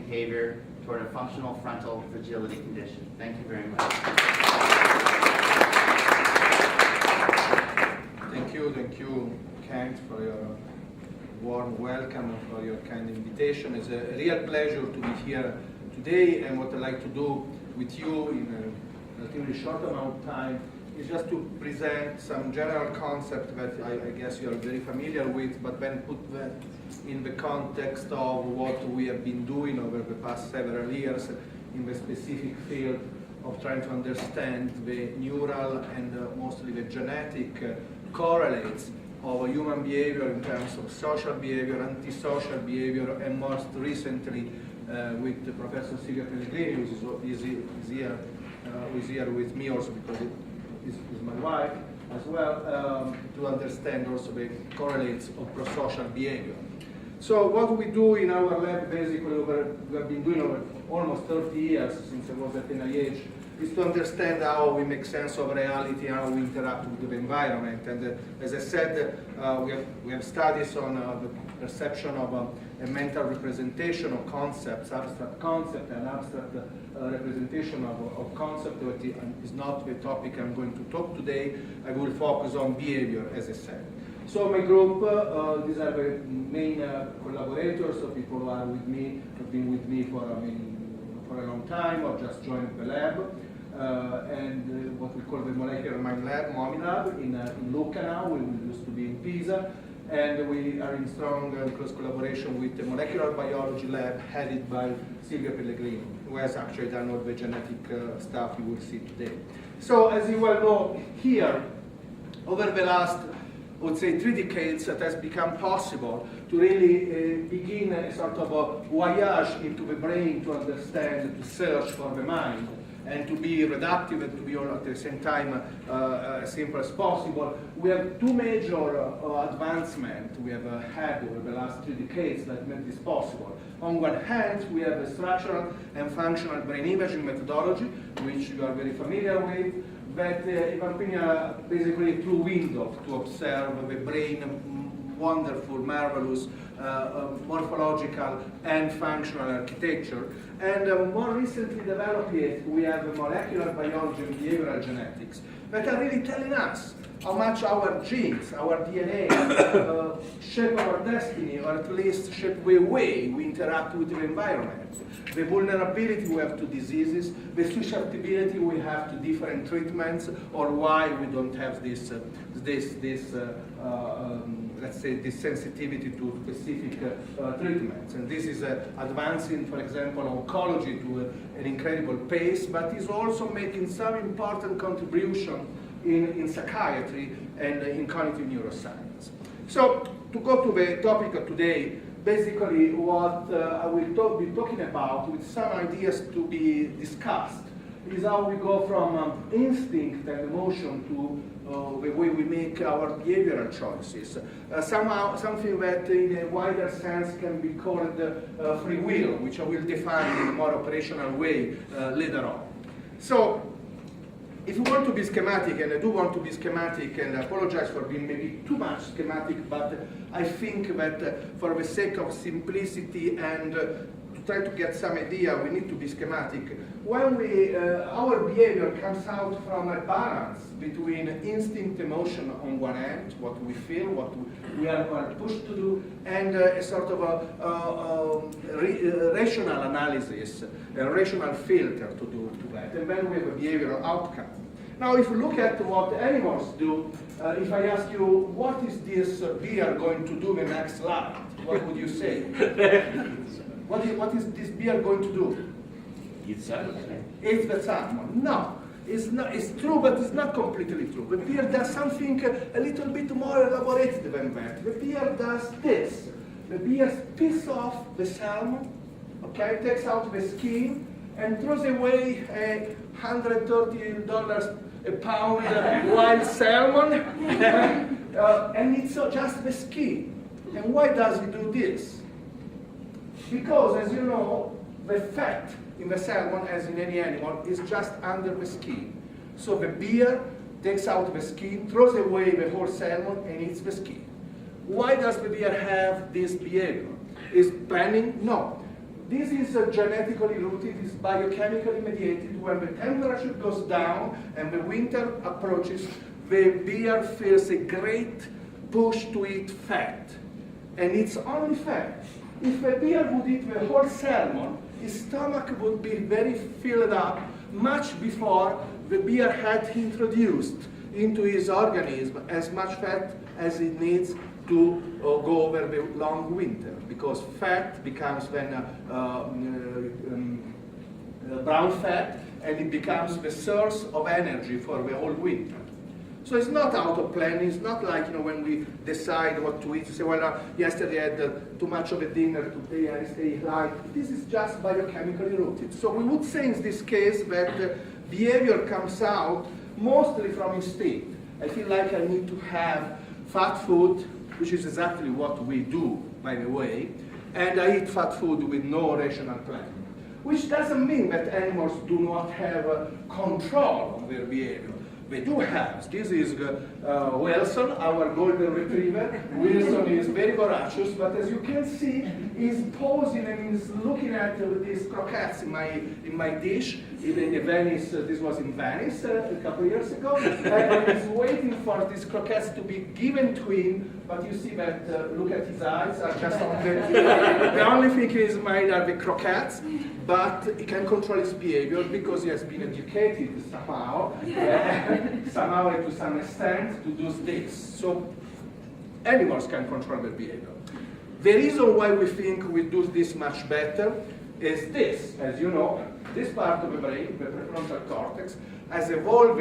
behavior toward a functional frontal fragility condition. Thank you very much. Thank you, Kent, for your warm welcome and for your kind invitation. It's a real pleasure to be here today, and what I'd like to do with you in a relatively short amount of time is just to present some general concept that I guess you are very familiar with, but then put that in the context of what we have been doing over the past several years in the specific field of trying to understand the neural and mostly the genetic correlates of human behavior in terms of social behavior, antisocial behavior, and most recently with Professor Silvia Pellegrini, who is here with me also because is my wife as well, to understand also the correlates of prosocial behavior. So what we do in our lab, basically, we have been doing over almost 30 years since I was at NIH, is to understand how we make sense of reality, how we interact with the environment. And as I said, we have studies on the perception of a mental representation of concepts, abstract concept and abstract representation of concept, which is not the topic I'm going to talk today. I will focus on behavior, as I said. So my group, these are the main collaborators, so people who are with me, have been with me for a long time, or just joined the lab, and what we call the Molecular Mind Lab, MOMI Lab, in Lucca now. We used to be in Pisa, and we are in strong close collaboration with the Molecular Biology Lab headed by Silvia Pellegrini, who has actually done all the genetic stuff you will see today. So as you well know, here, over the last, I would say, 3 decades, it has become possible to really begin a sort of a voyage into the brain to understand, to search for the mind, and to be reductive and to be all at the same time as simple as possible. We have 2 major advancements we have had over the last 3 decades that made this possible. On one hand, we have the structural and functional brain imaging methodology, which you are very familiar with, that in my opinion, basically a true window to observe the brain wonderful, marvelous, morphological and functional architecture. And more recently developed it, we have molecular biology and behavioral genetics that are really telling us how much our genes, our DNA, shape our destiny, or at least shape the way we interact with the environment. The vulnerability we have to diseases, the susceptibility we have to different treatments, or why we don't have this let's say, this sensitivity to specific treatments. And this is advancing, for example, oncology to an incredible pace, but is also making some important contribution in psychiatry and in cognitive neuroscience. So, to go to the topic of today, basically what I will be talking about, with some ideas to be discussed, is how we go from instinct and emotion to the way we make our behavioral choices. Somehow, something that in a wider sense can be called free will, which I will define in a more operational way later on. So, if you want to be schematic, and I do want to be schematic, and I apologize for being maybe too much schematic, but I think that for the sake of simplicity and to try to get some idea, we need to be schematic. When our behavior comes out from a balance between instinct, emotion on one end, what we feel, what we are pushed to do, and a sort of a rational analysis, a rational filter to do to that, and then we have a behavioral outcome. Now, if you look at what animals do, if I ask you, what is this bear going to do the next slide, what would you say? What is this bear going to do? Eat salmon. Eat the salmon. No, it's not. It's true, but it's not completely true. The bear does something a little bit more elaborated than that. The bear does this. The bear spits off the salmon, okay, takes out the skin, and throws away a $130 a pound wild salmon, and it's just the skin. And why does he do this? Because, as you know, the fat in the salmon, as in any animal, is just under the skin. So the bear takes out the skin, throws away the whole salmon, and eats the skin. Why does the bear have this behavior? Is planning? No. this is genetically rooted, it's biochemically mediated. When the temperature goes down and the winter approaches, the bear feels a great push to eat fat. And it's only fat. If a bear would eat the whole salmon, his stomach would be very filled up much before the bear had introduced into his organism as much fat as it needs to go over the long winter, because fat becomes then brown fat, and it becomes the source of energy for the whole winter. So it's not out of planning. It's not like when we decide what to eat, you say, well, yesterday I had too much of a dinner, today I stay light. This is just biochemically rooted. So we would say in this case that behavior comes out mostly from instinct. I feel like I need to have fat food, which is exactly what we do, by the way, and I eat fat food with no rational planning, which doesn't mean that animals do not have control of their behavior. They do have. This is Wilson, our golden retriever. Wilson is very voracious, but as you can see, he's posing and he's looking at these croquettes in my dish. In Venice, this was in Venice a couple of years ago, and he's waiting for these croquettes to be given to him. But you see that, look at his eyes, are just on the only thing in his mind are the croquettes. But he can control his behavior because he has been educated somehow, somehow and to some extent, to do this. So animals can control their behavior. The reason why we think we do this much better is this. As you know, this part of the brain, the prefrontal cortex, has evolved,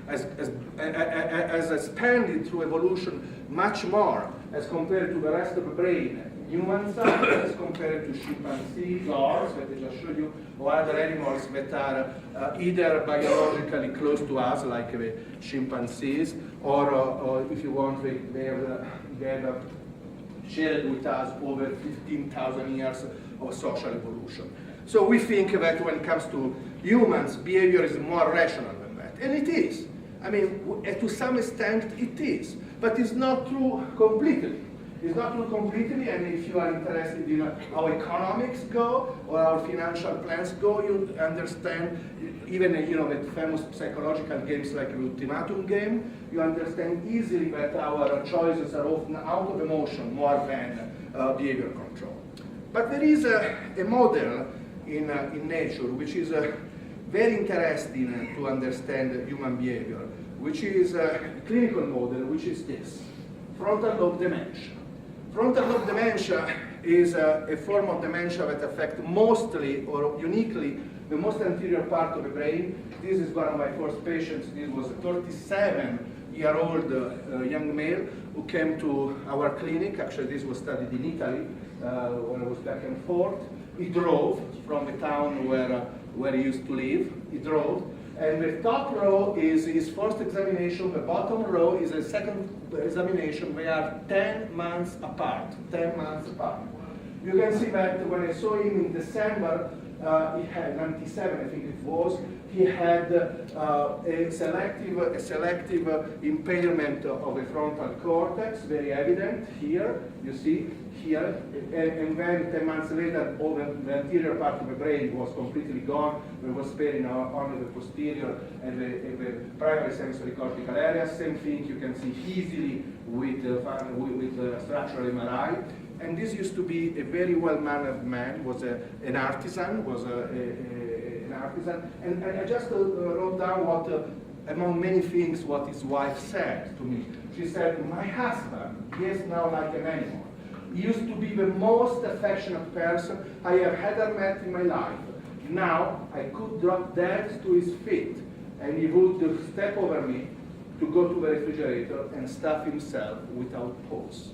has expanded through evolution much more as compared to the rest of the brain. Humans as compared to chimpanzees, horses that I just showed you, or other animals that are either biologically close to us, like the chimpanzees, or if you want, they have shared with us over 15,000 years of social evolution. So we think that when it comes to humans, behavior is more rational than that. And it is. I mean, to some extent it is. But it's not true completely. It's not true completely, and if you are interested in how economics go or how financial plans go, you understand, even the famous psychological games like the ultimatum game, you understand easily that our choices are often out of emotion more than behavior control. But there is a model in nature which is very interesting to understand human behavior, which is a clinical model, which is this: frontal lobe dementia. Frontal lobe dementia is a form of dementia that affects mostly or uniquely the most anterior part of the brain. This is one of my first patients. This was a 37-year-old young male who came to our clinic. Actually, this was studied in Italy when I was back and forth. He drove from the town where he used to live. He drove. And the top row is his first examination. The bottom row is a second examination. They are 10 months apart. 10 months apart. You can see that when I saw him in December, he had 97, I think it was. He had a selective impairment of the frontal cortex, very evident here. You see here, and then 10 months later, all the anterior part of the brain was completely gone. We were sparing only the posterior and the primary sensory cortical area. Same thing you can see easily with structural MRI. And this used to be a very well-mannered man, was an artisan, and I just wrote down what, among many things, what his wife said to me. She said, "My husband, he is now like an animal. He used to be the most affectionate person I have ever met in my life. Now I could drop dead to his feet, and he would step over me to go to the refrigerator and stuff himself without pause."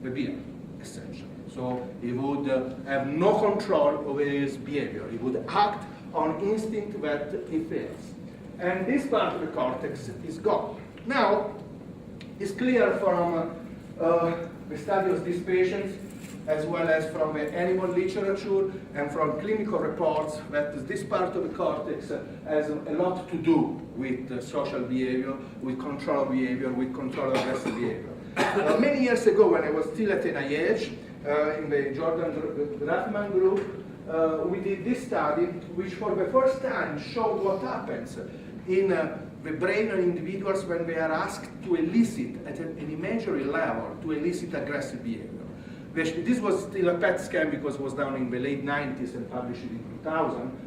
The beer, essentially. So he would have no control over his behavior. He would act on instinct that he feels. And this part of the cortex is gone. Now, it's clear from the study of these patients, as well as from the animal literature and from clinical reports, that this part of the cortex has a lot to do with social behavior, with control of behavior, with control of aggressive behavior. Many years ago, when I was still at NIH, in the Jordan Drafman group, we did this study, which for the first time showed what happens in the brain of individuals when they are asked to elicit at an imagery level, to elicit aggressive behavior. This was still a PET scan because it was done in the late 90s and published in 2000.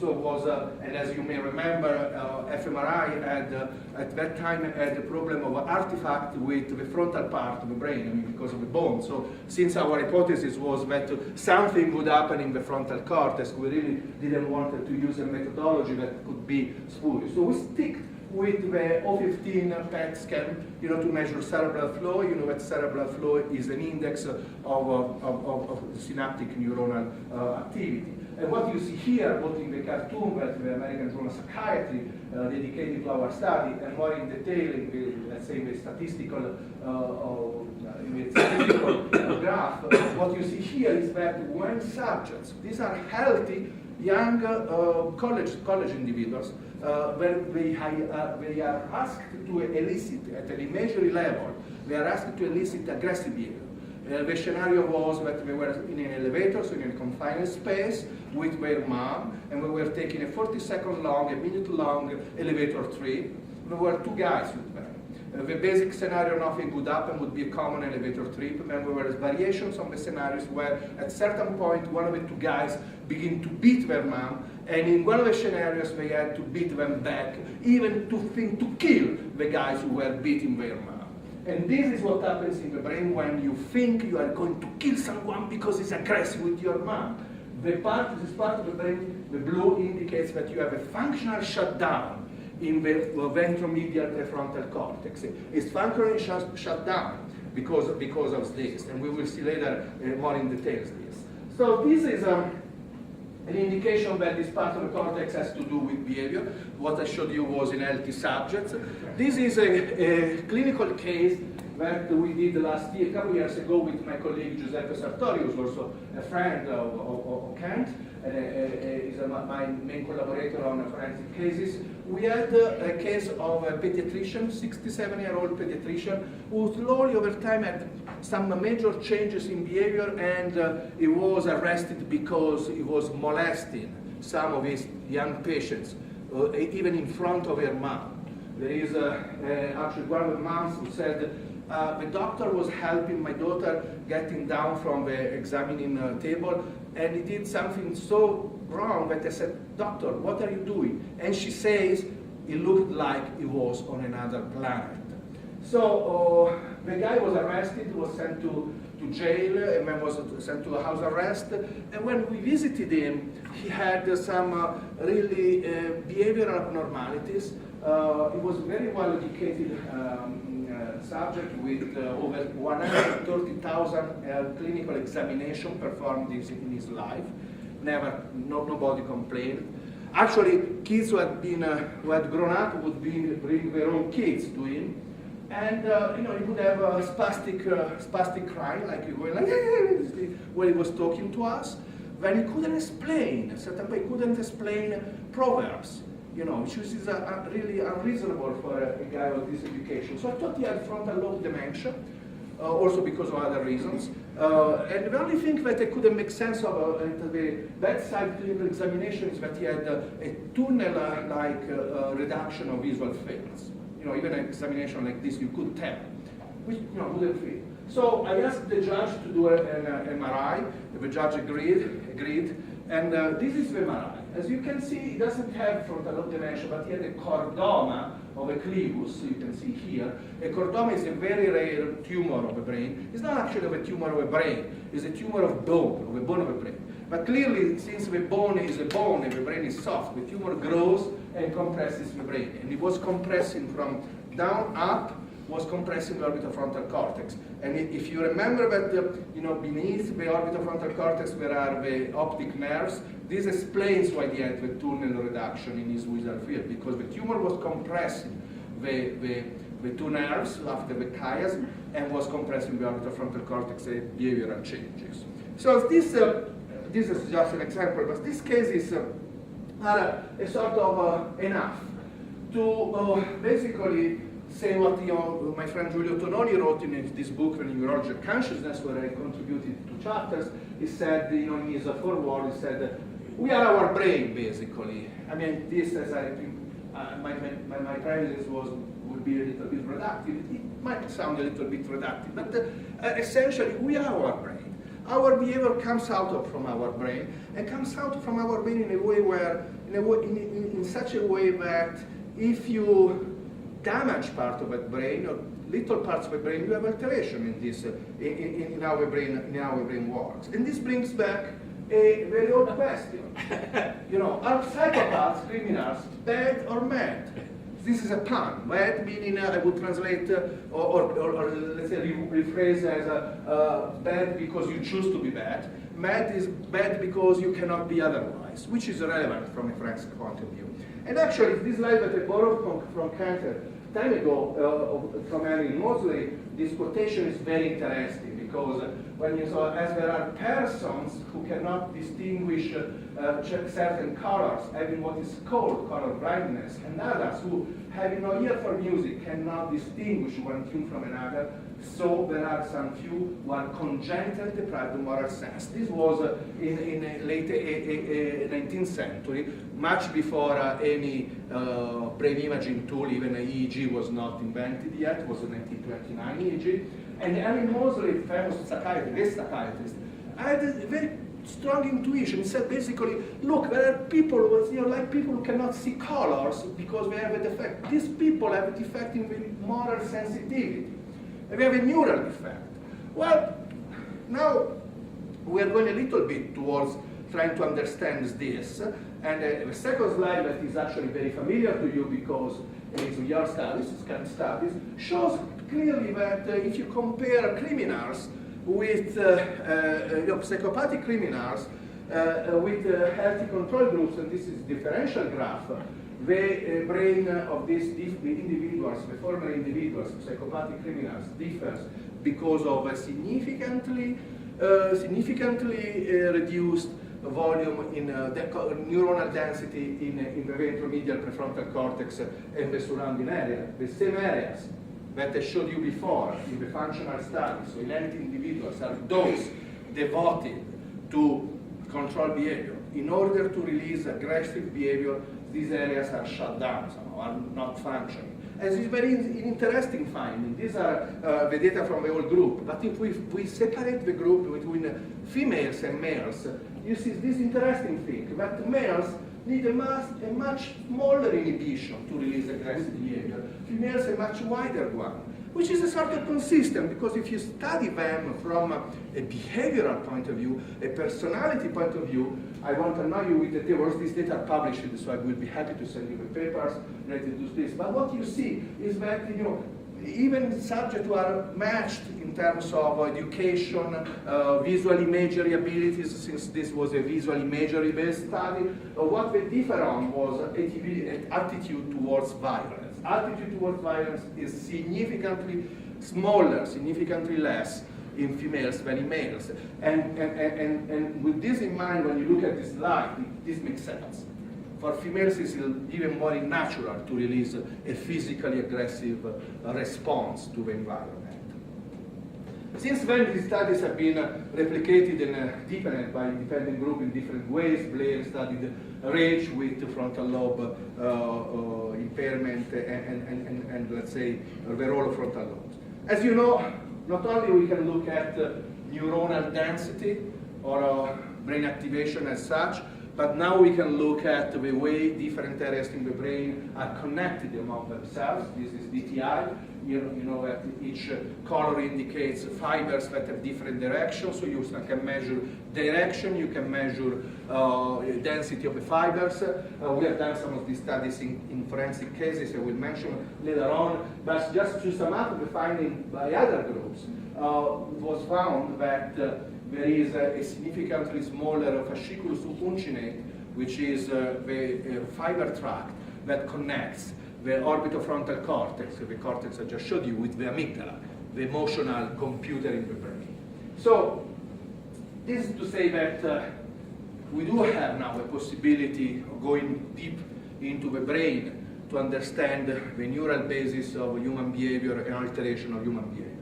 So it was, and as you may remember, fMRI had, at that time, had the problem of an artifact with the frontal part of the brain, I mean, because of the bone. So since our hypothesis was that something would happen in the frontal cortex, we really didn't want to use a methodology that could be spurious. So we stick with the O15 PET scan, to measure cerebral flow. You know that cerebral flow is an index of synaptic neuronal activity. And what you see here, both in the cartoon that the American Journal of Psychiatry dedicated to our study, and more in detail in the, let's say, the statistical graph, what you see here is that when subjects, these are healthy, young college individuals, when they are asked to elicit at an imagery level, they are asked to elicit aggressive behavior. The scenario was that they were in an elevator, so in a confined space, with their mom, and we were taking a 40-second long, a minute long elevator trip. There were two guys with them. The basic scenario, nothing would happen, would be a common elevator trip, and there were variations on the scenarios where at certain point one of the two guys begin to beat their mom, and in one of the scenarios they had to beat them back, even to think to kill the guys who were beating their mom. And this is what happens in the brain when you think you are going to kill someone because he's aggressive with your mom. This part of the brain, the blue, indicates that you have a functional shutdown in the ventromedial prefrontal cortex. It's functionally shut down because of this, and we will see later more in details this. So this is an indication that this part of the cortex has to do with behavior. What I showed you was in healthy subjects. This is a clinical case that we did last year, a couple years ago, with my colleague Giuseppe Sartori, who's also a friend of Kent, and is my main collaborator on forensic cases. We had a case of a pediatrician, 67-year-old pediatrician, who slowly over time had some major changes in behavior, and he was arrested because he was molesting some of his young patients, even in front of her mom. There is actually one of the moms who said, the doctor was helping my daughter getting down from the examining table, and he did something so wrong that I said, "Doctor, what are you doing?" And she says, "It looked like he was on another planet." So the guy was arrested, was sent to jail, and then was sent to a house arrest. And when we visited him, he had some really behavioral abnormalities. He was very well educated subject with over 130,000 clinical examinations performed in his life. Nobody complained. Actually, kids who had grown up would bring their own kids to him, and he would have a spastic crying, like he was like when he was talking to us. Then he couldn't explain. At certain point, he couldn't explain proverbs. Which is really unreasonable for a guy with this education. So I thought he had frontal lobe dementia, also because of other reasons. And the only thing that I couldn't make sense of at the bedside clinical examination is that he had a tunnel-like reduction of visual fields. Even an examination like this, you could tell, which wouldn't fit. So I asked the judge to do an MRI. The judge agreed, and this is the MRI. As you can see, he doesn't have frontal lobe dementia, but he had a chordoma of a clivus, you can see here. A chordoma is a very rare tumor of the brain. It's not actually a tumor of a brain, it's a tumor of bone, of a bone of a brain. But clearly, since the bone is a bone and the brain is soft, the tumor grows and compresses the brain. And it was compressing from down up, was compressing the orbitofrontal cortex. And if you remember that beneath the orbitofrontal cortex there are the optic nerves, this explains why he had the tunnel reduction in his visual field, because the tumor was compressing the two nerves after the chiasm and was compressing the orbitofrontal cortex behavioral changes. So this is just an example, but these cases are a sort of enough to basically say what my friend Giulio Tononi wrote in this book, The Neurology of Consciousness, where I contributed 2 chapters, he said, in his foreword, he said, we are our brain, basically. I mean, this, as I think, my premise would be a little bit reductive. It might sound a little bit reductive, but essentially, we are our brain. Our behavior comes out from our brain, and comes out from our brain in a way where, in such a way that if you damage part of that brain or little parts of the brain, you have alteration in this, in how the brain works. And this brings back a very old question. Are psychopaths, criminals, bad or mad? This is a pun. Bad meaning I would translate or let's say rephrase as bad because you choose to be bad. Mad is bad because you cannot be otherwise, which is relevant from a forensic point of view. And actually, this slide that I borrowed from Kant time ago from Henry Moseley, this quotation is very interesting because when you saw, as there are persons who cannot distinguish certain colors, having what is called color blindness, and others who, having no ear for music, cannot distinguish one tune from another, so there are some few who are congenitally deprived of moral sense. This was in the late 19th century, much before any brain imaging tool, even EEG was not invented yet. It was in 1929 EEG. And Henry Moseley, famous psychiatrist, had a very strong intuition. He said basically, look, there are people who, like people who cannot see colors because they have a defect. These people have a defect in moral sensitivity. And we have a neural defect. Well, now we are going a little bit towards trying to understand this. And the second slide that is actually very familiar to you because it is your studies, it's Kant studies, shows clearly that if you compare criminals with psychopathic criminals with healthy control groups, and this is differential graph, the brain of these individuals, the former individuals, psychopathic criminals, differs because of a significantly reduced volume in neuronal density in the ventromedial prefrontal cortex and the surrounding area, the same areas that I showed you before in the functional studies. So inanimate individuals are those devoted to control behavior. In order to release aggressive behavior, these areas are shut down somehow, are not functioning. And it's very interesting finding. These are the data from the whole group. But if we separate the group between females and males, you see this interesting thing, that males need a much smaller inhibition to release aggressive behavior. Females a much wider one, which is a sort of consistent, because if you study them from a behavioral point of view, a personality point of view, I won't annoy you with the details. These data are published, so I will be happy to send you the papers related to this. But what you see is that even subjects who are matched in terms of education, visual imagery abilities, since this was a visual imagery-based study, what they differ on was attitude towards violence. Attitude towards violence is significantly smaller, significantly less in females than in males. And with this in mind, when you look at this slide, this makes sense. For females, it's even more natural to release a physically aggressive response to the environment. Since then, these studies have been replicated and deepened by independent groups in different ways. Blair studied rage with frontal lobe impairment and let's say, the role of frontal lobes. As you know, not only we can look at neuronal density or brain activation as such, but now we can look at the way different areas in the brain are connected among themselves. This is DTI. You know that each color indicates fibers that have different directions, so you can measure direction, you can measure density of the fibers. We have done some of these studies in forensic cases I will mention later on, but just to sum up the finding by other groups, it was found that there is a significantly smaller fasciculus subuncinate, which is the fiber tract that connects the orbitofrontal cortex, the cortex I just showed you, with the amygdala, the emotional computer in the brain. So this is to say that we do have now a possibility of going deep into the brain to understand the neural basis of human behavior and alteration of human behavior.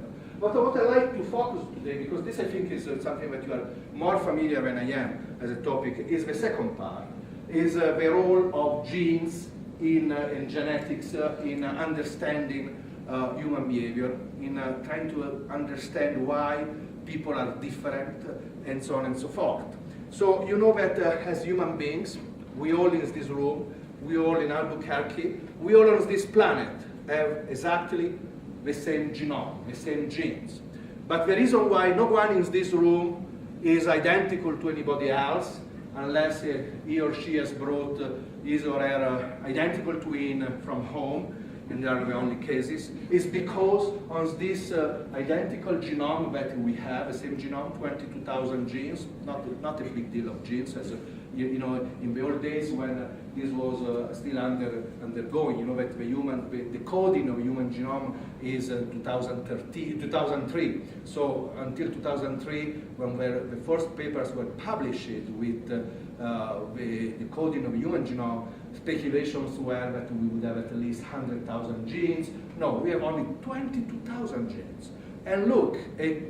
But what I like to focus today, because this I think is something that you are more familiar than I am as a topic, is the second part, is the role of genes in genetics, in understanding human behavior, in trying to understand why people are different, and so on and so forth. So you know that as human beings, we all in this room, we all in Albuquerque, we all on this planet have exactly the same genome, the same genes. But the reason why no one in this room is identical to anybody else, unless he or she has brought his or her identical twin from home, and they are the only cases, is because on this identical genome that we have, the same genome, 22,000 genes, not a big deal of genes, as you know, in the old days when this was still undergoing, you know that the coding of the human genome is 2003. So until 2003, when the first papers were published with the coding of the human genome, speculations were that we would have at least 100,000 genes. No, we have only 22,000 genes. And look, a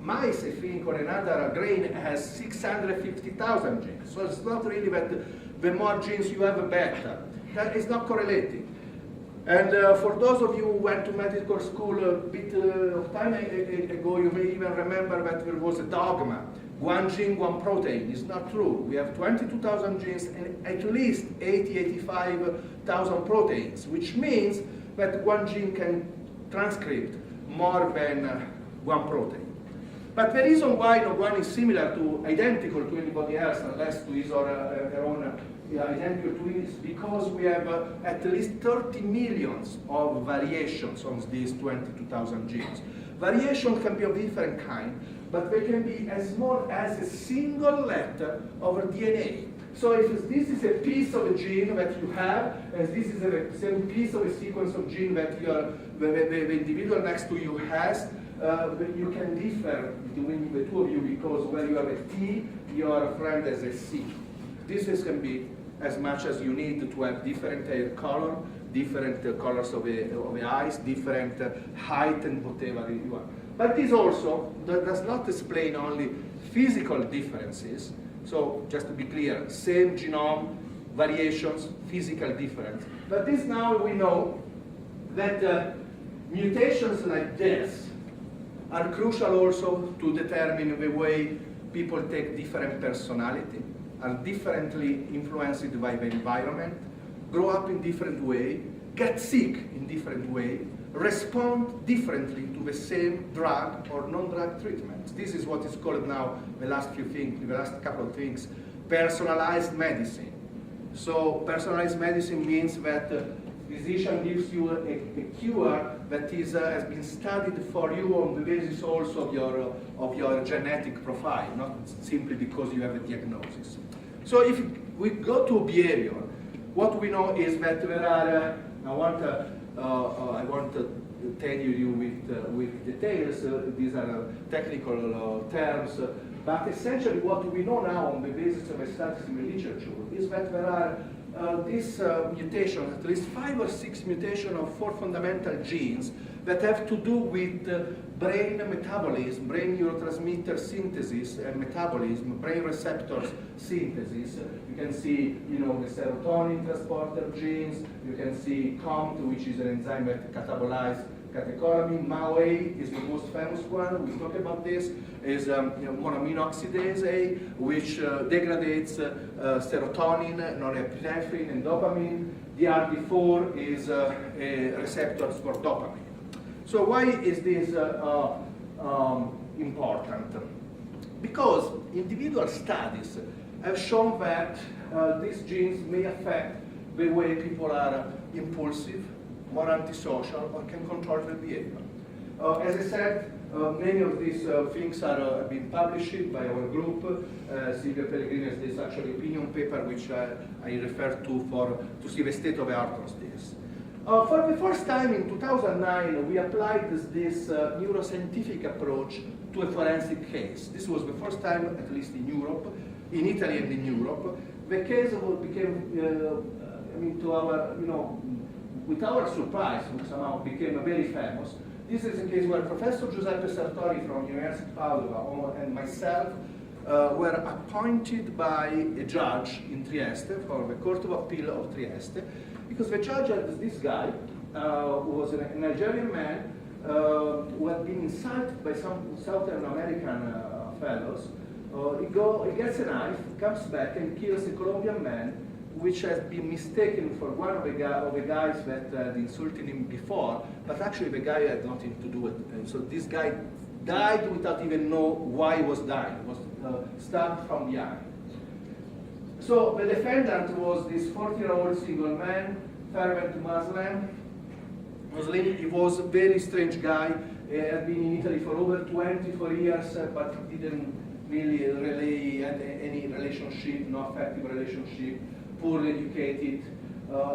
mice, I think, or another grain has 650,000 genes. So it's not really that the more genes you have, the better. That is not correlating. And for those of you who went to medical school a bit of time ago, you may even remember that there was a dogma. One gene, one protein. It's not true. We have 22,000 genes and at least 85,000 proteins, which means that one gene can transcript more than one protein. But the reason why no one is similar to, identical to anybody else, unless to his or her own identical twin, is because we have at least 30 millions of variations on these 22,000 genes. Variation can be of different kind, but they can be as small as a single letter of DNA. So if this is a piece of a gene that you have, and this is the same piece of a sequence of gene that the individual next to you has, you can differ between the two of you because where you have a T, your friend has a C. This can be as much as you need to have different hair color, different colors of the eyes, different height and whatever you want. But this also does not explain only physical differences. So just to be clear, same genome, variations, physical difference. But this now we know that mutations like this are crucial also to determine the way people take different personality, are differently influenced by the environment, grow up in different way, get sick in different way, respond differently to the same drug or non-drug treatment. This is what is called now, the last couple of things, personalized medicine. So personalized medicine means that physician gives you a cure that has been studied for you on the basis also of your genetic profile, not simply because you have a diagnosis. So if we go to behavior, what we know is that there are, I want to tell you with details, these are technical terms, but essentially what we know now on the basis of studies in the literature is that there are these mutations, at least 5 or 6 mutations of 4 fundamental genes that have to do with brain metabolism, brain neurotransmitter synthesis and metabolism, brain receptors synthesis. You can see, the serotonin transporter genes. You can see COMT, which is an enzyme that catabolizes catecholamine. MAO-A is the most famous one. We talk about this. Is monoamine oxidase A, which degrades serotonin, norepinephrine, and dopamine. DRD4 is a receptors for dopamine. So why is this important? Because individual studies have shown that these genes may affect the way people are impulsive, more antisocial, or can control their behavior. As I said, many of these things are being published by our group. Silvia Pellegrini has this actually opinion paper which I refer to see the state of the art of this. For the first time in 2009, we applied this neuroscientific approach to a forensic case. This was the first time, at least in Europe, in Italy and in Europe. The case became, to our, with our surprise, somehow became very famous This is a case where Professor Giuseppe Sartori from University of Padua and myself were appointed by a judge in Trieste for the Court of Appeal of Trieste, because the judge had this guy who was a Nigerian man who had been insulted by some Southern American fellows. He gets a knife, comes back and kills a Colombian man, which has been mistaken for one of the guys that had insulted him before, but actually the guy had nothing to do with it. And so this guy died without even know why he was dying. He was stabbed from behind. So the defendant was this 40-year-old single man, fervent Muslim. He was a very strange guy. He had been in Italy for over 24 years, but he didn't really had any relationship, no effective relationship, poorly educated.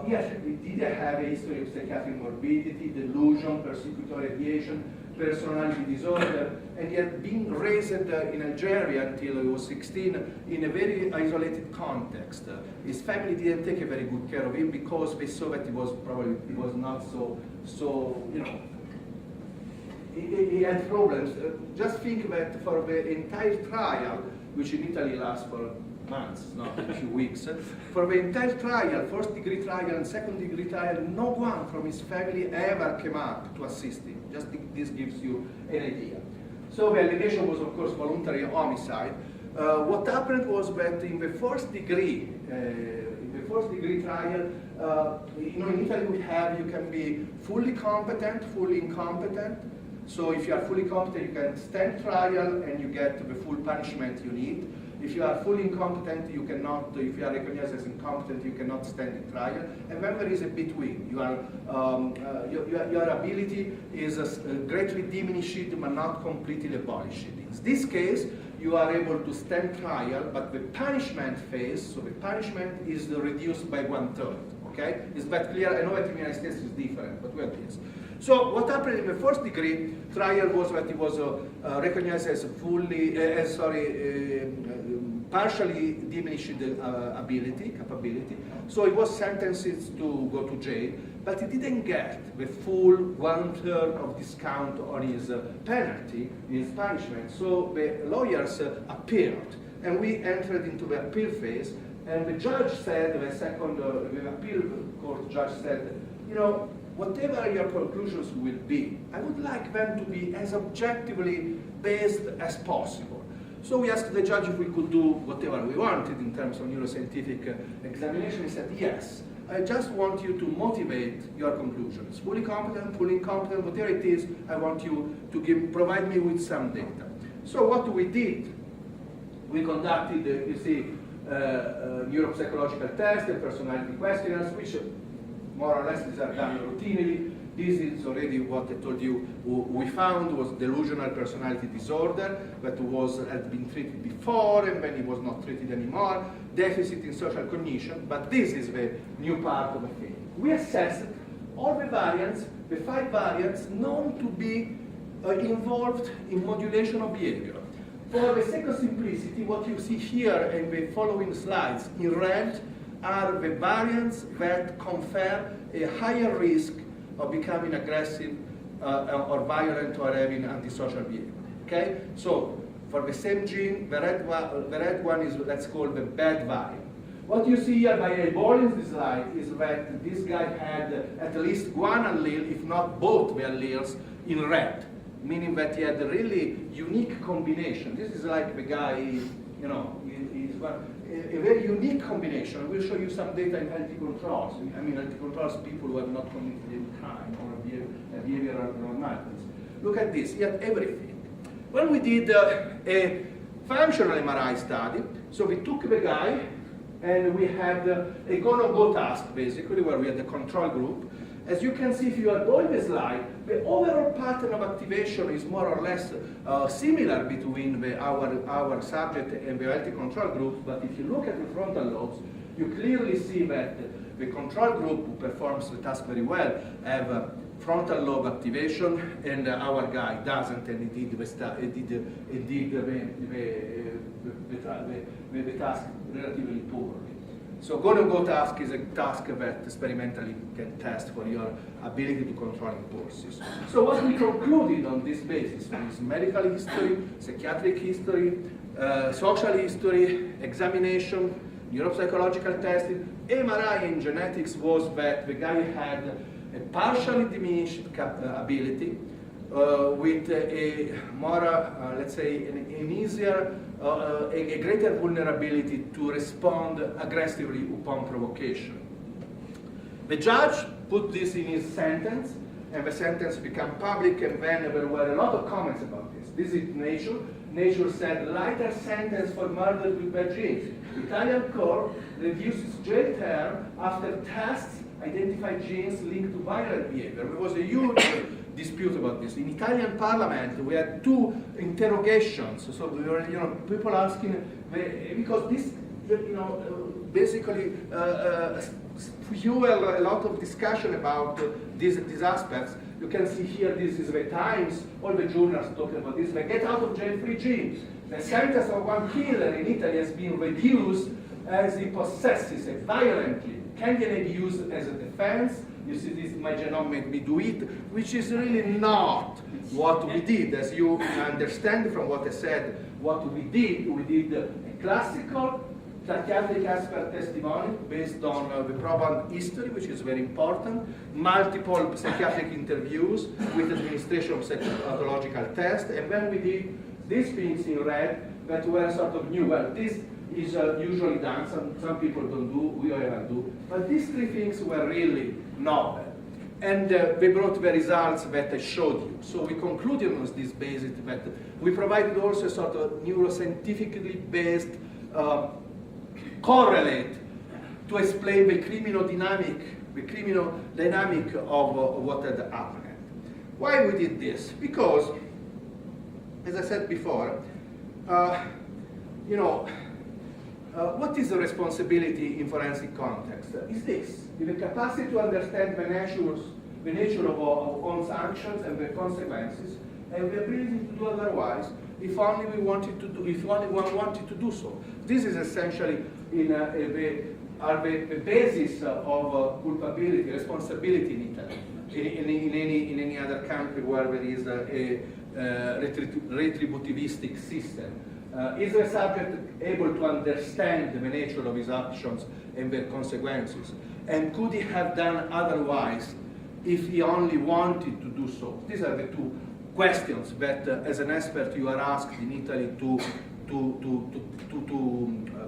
He did have a history of psychiatric morbidity, delusion, persecutory ideation, personality disorder, and he had been raised in Algeria until he was 16 in a very isolated context. His family didn't take a very good care of him because they saw that he was not so he had problems. Just think that for the entire trial, which in Italy lasts for months, not a few weeks, for the entire trial, first degree trial and second degree trial, no one from his family ever came up to assist him. Just this gives you an idea. So the allegation was, of course, voluntary homicide. What happened was that in the first degree trial, in Italy you can be fully competent, fully incompetent. So if you are fully competent, you can stand trial and you get the full punishment you need. If you are fully incompetent, you cannot. If you are recognized as incompetent, you cannot stand in trial. And then there is a between. Your ability is greatly diminished, but not completely abolished. In this case, you are able to stand trial, but the punishment phase, so the punishment is reduced by 1/3. Okay, is that clear? I know that in the United States is different, but well, it is. So what happened in the first degree trial was that he was recognized as partially diminished capability. So he was sentenced to go to jail, but he didn't get the full 1/3 of discount on his penalty, his punishment. So the lawyers appealed, and we entered into the appeal phase. And the judge said, the appeal court judge said, whatever your conclusions will be, I would like them to be as objectively based as possible. So we asked the judge if we could do whatever we wanted in terms of neuroscientific examination. He said, yes, I just want you to motivate your conclusions. Fully competent, fully incompetent, whatever it is, I want you to provide me with some data. So what we did, we conducted, neuropsychological tests and personality questionnaires, which more or less these are done routinely. This is already what I told you we found was delusional personality disorder that had been treated before and then it was not treated anymore, deficit in social cognition, but this is the new part of the thing. We assessed all the variants, the 5 variants known to be involved in modulation of behavior. For the sake of simplicity, what you see here in the following slides in red are the variants that confer a higher risk of becoming aggressive or violent or having antisocial behavior. Okay? So for the same gene, the red one is let's call the bad variant. What you see here by eyeballing this slide is that this guy had at least one allele, if not both the alleles, in red, meaning that he had a really unique combination. This is like the guy, he's a very unique combination. I will show you some data in healthy controls. I mean, healthy controls, people who have not committed any crime or behavioral abnormalities. Look at this, he had everything. When we did a functional MRI study, so we took the guy and we had a go-no-go task, basically, where we had the control group. As you can see, if you are going the slide, the overall pattern of activation is more or less similar between our subject and the healthy control group, but if you look at the frontal lobes, you clearly see that the control group, who performs the task very well, have frontal lobe activation, and our guy doesn't, and he did the task relatively poorly. So go-no-go task is a task that experimentally can test for your ability to control impulses. So what we concluded on this basis is medical history, psychiatric history, social history, examination, neuropsychological testing, MRI and genetics was that the guy had a partially diminished ability with a more, let's say, an easier, a greater vulnerability to respond aggressively upon provocation. The judge put this in his sentence, and the sentence became public, and then there were a lot of comments about this. This is Nature. Nature said, lighter sentence for murder with bad genes. Italian court reduces jail term after tests identified genes linked to violent behavior. There was a huge dispute about this. In Italian parliament, we had 2 interrogations. So we were, people asking, because this, basically fuel a lot of discussion about these aspects. You can see here, this is the Times, all the journals talking about this. They get out of jail free genes. The sentence of one killer in Italy has been reduced as he possesses a violent gene. Can be used as a defense? You see this, my genome made me do it, which is really not what we did. As you understand from what I said, what we did a classical psychiatric expert testimony based on the proband history, which is very important, multiple psychiatric interviews with administration of psychological tests, and then we did these things in red that were sort of new. Well, this is usually done, some people don't do, we all do, but these 3 things were really novel. And they brought the results that I showed you. So we concluded on this basis that we provided also a sort of neuroscientifically based correlate to explain the criminal dynamic of what had happened. Why we did this? Because, as I said before, what is the responsibility in forensic context? Is this, the capacity to understand the nature of one's actions and the consequences, and the ability to do otherwise, if only one wanted to do so. This is essentially the basis of culpability, responsibility in Italy, in any other country where there is a retributivistic system. Is the subject able to understand the nature of his actions and their consequences? And could he have done otherwise if he only wanted to do so? These are the 2 questions that, as an expert, you are asked in Italy to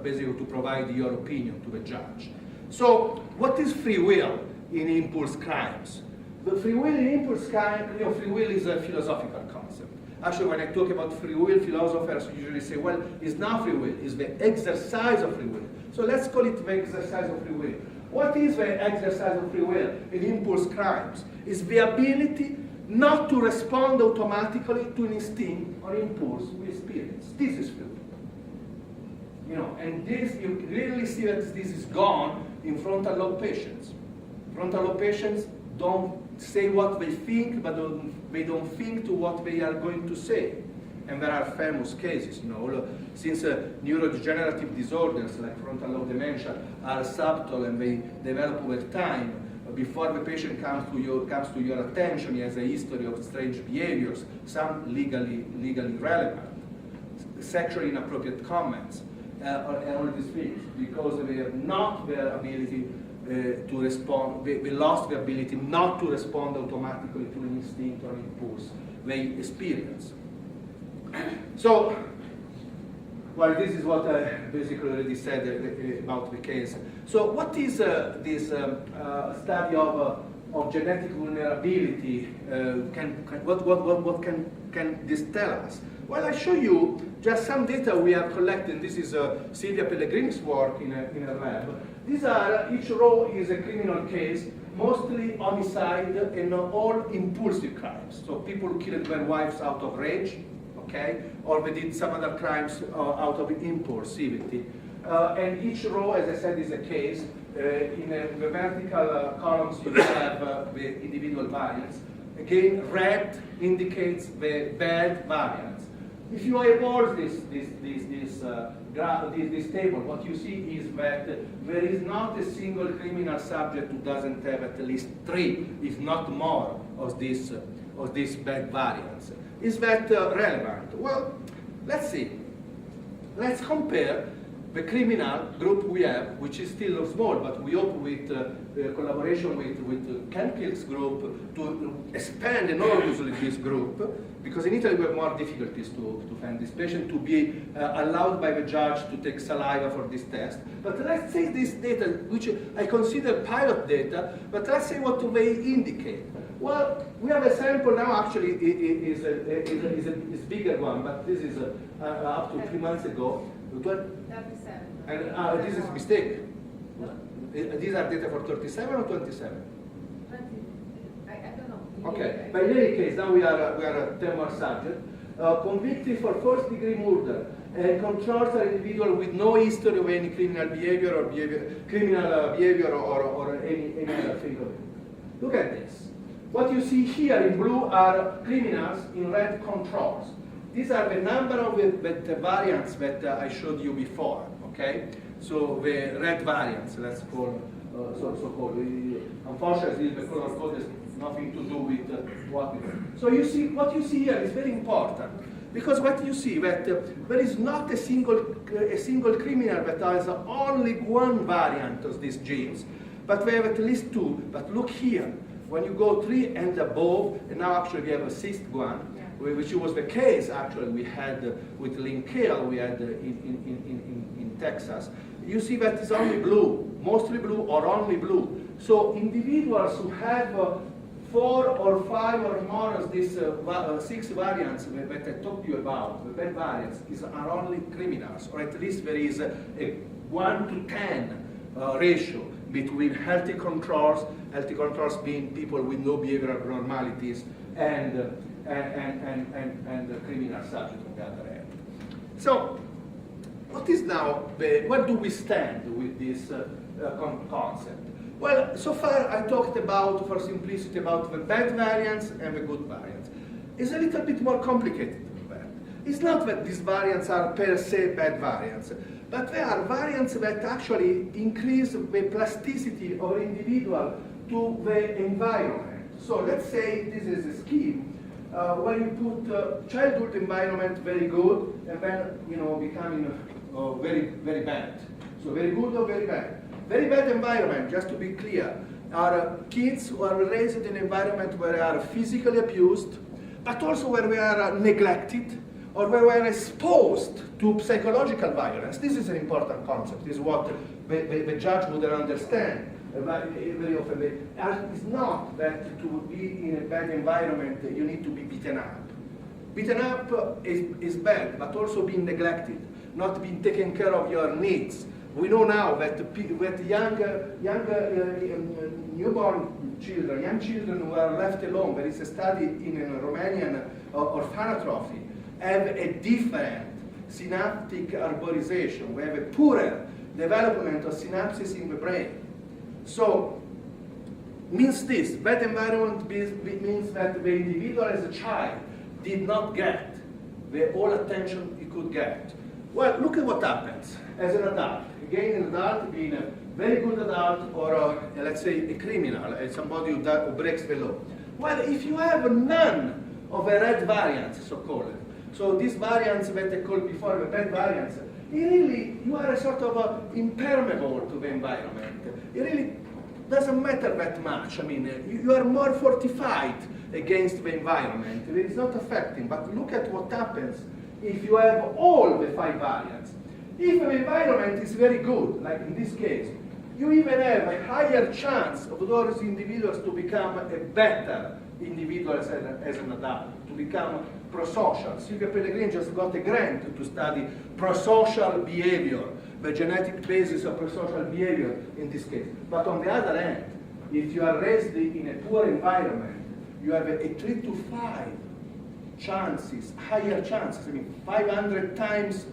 basically to provide your opinion to the judge. So, what is free will in impulse crimes? The free will in impulse crime, free will is a philosophical concept. Actually, when I talk about free will, philosophers usually say, well, it's not free will, it's the exercise of free will. So let's call it the exercise of free will. What is the exercise of free will in impulse crimes? It's the ability not to respond automatically to an instinct or impulse we experience. This is free will. And this, you really see that this is gone in frontal lobe patients. Frontal lobe patients don't say what they think, but they don't think to what they are going to say. And there are famous cases, since neurodegenerative disorders like frontal lobe dementia are subtle and they develop over time. Before the patient comes to your attention, he has a history of strange behaviors, some legally relevant, sexually inappropriate comments, and all these things, because they have not their ability to respond, they lost the ability not to respond automatically to an instinct or impulse they experience. So, well, this is what I basically already said about the case. So, what is this study of genetic vulnerability? What can this tell us? Well, I show you just some data we have collected. This is Silvia Pellegrini's work in a lab. These are, each row is a criminal case, mostly homicide and all impulsive crimes. So people who killed their wives out of rage, okay, or they did some other crimes out of impulsivity. And each row, as I said, is a case. In the vertical columns, you have the individual variants. Again, red indicates the bad variants. If you evolve this this table, what you see is that there is not a single criminal subject who doesn't have at least 3, if not more, of these bad variants. Is that relevant? Well, let's see. Let's compare the criminal group we have, which is still small, but we hope with collaboration with Ken Kilk's group to expand enormously this group, because in Italy we have more difficulties to find this patient, to be allowed by the judge to take saliva for this test. But let's say this data, which I consider pilot data, but let's say what do they indicate. Well, we have a sample now, actually is a bigger one, but this is up to 3 months ago. 37. And this is a mistake. These are data for 37 or 27? 20. I don't know. Okay, but in any case, now we are a 10 more subject. Convicted for first-degree murder, and controls an individual with no history of any criminal behavior or any other thing of it. Look at this. What you see here in blue are criminals, in red controls. These are the number of the variants that I showed you before, okay? So the red variants, let's call, so-called. Unfortunately, the color code has nothing to do with what we do. So you see, what you see here is very important, because what you see that there is not a single criminal that has only one variant of these genes, but we have at least 2. But look here, when you go 3 and above, and now actually we have a 6th one, which was the case actually we had with Linkale, we had in Texas. You see that it's only blue, mostly blue or only blue. So individuals who have 4 or 5 or more of these 6 variants that I talked to you about, the bad variants, are only criminals, or at least there is a 1 to 10 ratio between healthy controls being people with no behavioral abnormalities, and the criminal subject on the other end. So, what is now where do we stand with this concept? Well, so far I talked about, for simplicity, about the bad variants and the good variants. It's a little bit more complicated than that. It's not that these variants are per se bad variants, but they are variants that actually increase the plasticity of an individual to the environment. So let's say this is a scheme where you put childhood environment very good, and then becoming very, very bad. So very good or very bad. Very bad environment, just to be clear, are kids who are raised in an environment where they are physically abused, but also where they are neglected, or where we are exposed to psychological violence. This is an important concept. This is what the judge would understand. Very often, it's not that to be in a bad environment you need to be beaten up. Beaten up is bad, but also being neglected, not being taken care of your needs. We know now that newborn children, young children who are left alone, there is a study in Romanian orphanotrophy, have a different synaptic arborization. We have a poorer development of synapses in the brain. So, means this, bad environment means that the individual as a child did not get the all attention he could get. Well, look at what happens as an adult. Again, an adult being a very good adult, or let's say a criminal, somebody who breaks the law. Well, if you have none of a red variants, so-called, so these variants that I called before, the bad variants, you are a sort of impermeable to the environment. It really doesn't matter that much. I mean, you are more fortified against the environment. It is not affecting, but look at what happens if you have all the 5 variants. If the environment is very good, like in this case, you even have a higher chance of those individuals to become a better individual as an adult, to become prosocial. Silvia Pellegrini just got a grant to study prosocial behavior, the genetic basis of prosocial behavior in this case. But on the other hand, if you are raised in a poor environment, you have a 3 to 5 chances, higher chances, 500 times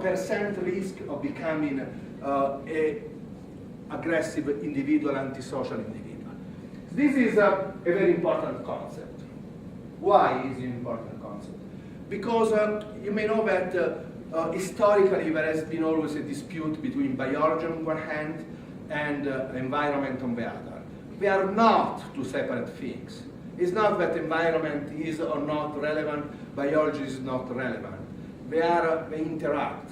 percent risk of becoming a aggressive individual, antisocial individual. This is a very important concept. Why is it an important concept? Because you may know that historically there has been always a dispute between biology on one hand and environment on the other. They are not two separate things. It's not that environment is or not relevant, biology is not relevant. They interact.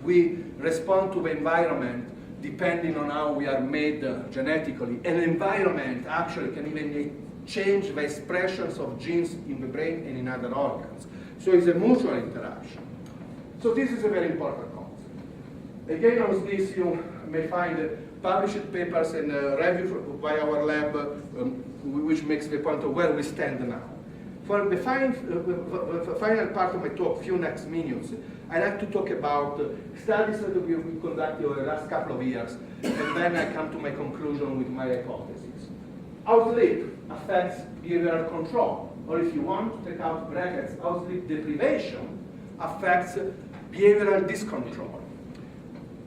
We respond to the environment depending on how we are made genetically. An environment actually can even change the expressions of genes in the brain and in other organs. So it's a mutual interaction. So this is a very important concept. Again, on this you may find published papers and review by our lab, which makes the point of where we stand now. For the final part of my talk, few next minutes, I'd like to talk about studies that we conducted over the last couple of years, and then I come to my conclusion with my hypothesis. How sleep affects behavioral control, or if you want to take out brackets, how sleep deprivation affects behavioral discontrol.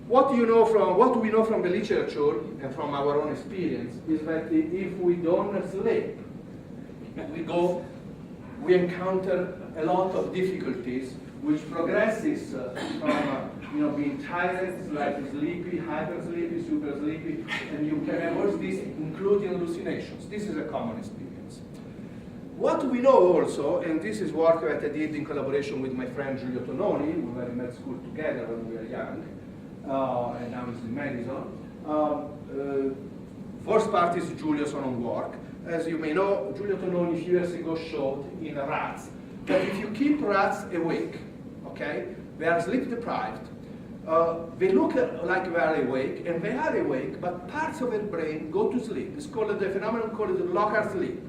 What we know from the literature and from our own experience is that if we don't sleep, we encounter a lot of difficulties, which progresses from being tired, slightly sleepy, hyper sleepy, super sleepy, and you can have all this, including hallucinations. This is a common experience. What we know also, and this is work that I did in collaboration with my friend Giulio Tononi, we were in med school together when we were young, and now he's in medicine. First part is Giulio's own work. As you may know, Giulio Tononi a few years ago showed in rats that if you keep rats awake, okay, they are sleep deprived, they look like they are awake, and they are awake, but parts of their brain go to sleep. It's called the phenomenon called local sleep.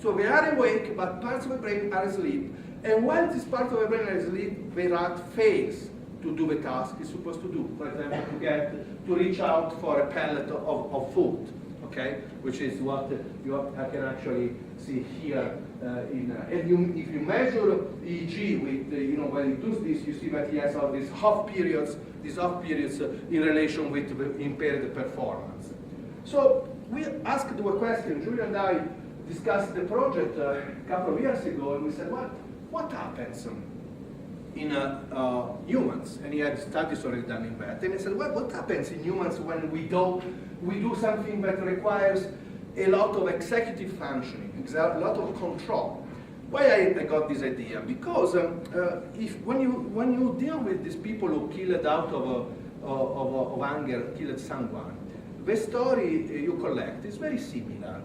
So they are awake, but parts of the brain are asleep, and when this part of the brain is asleep, the rat fails to do the task it's supposed to do. For example, to reach out for a pellet of food. Okay, which is what I can actually see here. If you measure EEG with, when it does this, you see that he has all these off periods in relation with the impaired performance. So we asked a question. Giulio and I discussed the project a couple of years ago, and we said, what happens in humans? And he had studies already done in that. And he said, what happens in humans when we do something that requires a lot of executive functioning, a lot of control? Why I got this idea? Because when you deal with these people who killed out of anger, killed someone, the story you collect is very similar,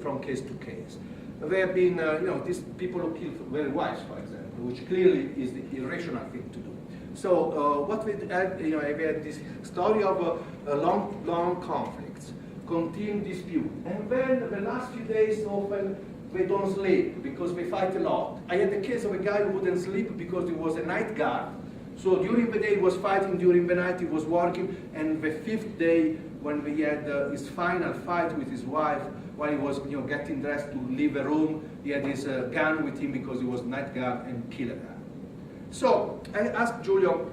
from case to case. There have been, these people who killed their wives, for example, which clearly is the irrational thing to do. So what we had, we had this story of long conflicts, continued dispute, and then the last few days often they don't sleep because they fight a lot. I had the case of a guy who wouldn't sleep because he was a night guard. So during the day he was fighting, during the night he was working, and the fifth day when we had his final fight with his wife, while he was getting dressed to leave the room, he had his gun with him because he was night guard and killed her. So I asked Giulio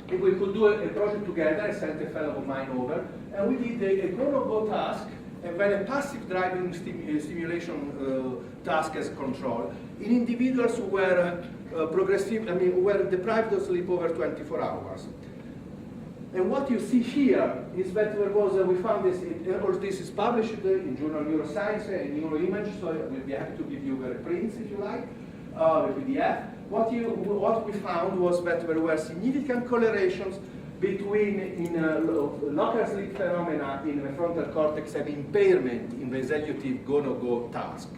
if we could do a project together. I sent a fellow of mine over, and we did a go-no-go task, and then a passive driving stimulation task as control in individuals who were who were deprived of sleep over 24 hours. And what you see here is that there was, we found this, all this is published in Journal Neuroscience and Neuroimage, so we'll be happy to give you the prints if you like, the PDF. What we found was that there were significant correlations between local sleep phenomena in the frontal cortex and impairment in the executive go-no-go task.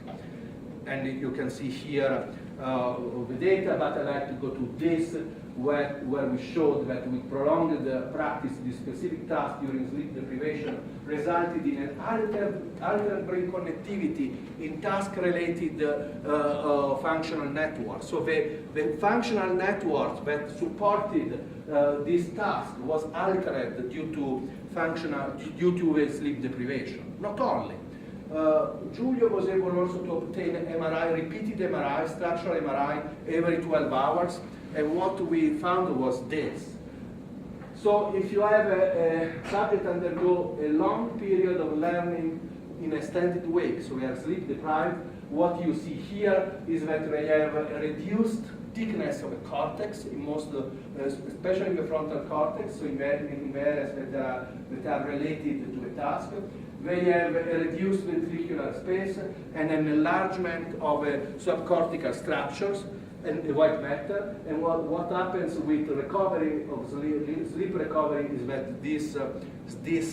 And you can see here the data, but I'd like to go to this, where we showed that with prolonged practice, this specific task during sleep deprivation resulted in an altered brain connectivity in task-related functional network. So the functional network that supported this task was altered due to sleep deprivation. Not only. Giulio was able also to obtain MRI, repeated MRI, structural MRI, every 12 hours. And what we found was this. So if you have a subject undergo a long period of learning in extended wake, so we are sleep deprived, what you see here is that they have a reduced thickness of the cortex, in most, especially in the frontal cortex, so in areas that are related to the task. They have a reduced ventricular space and an enlargement of subcortical structures and the white matter. And what happens with recovery of sleep recovery is that this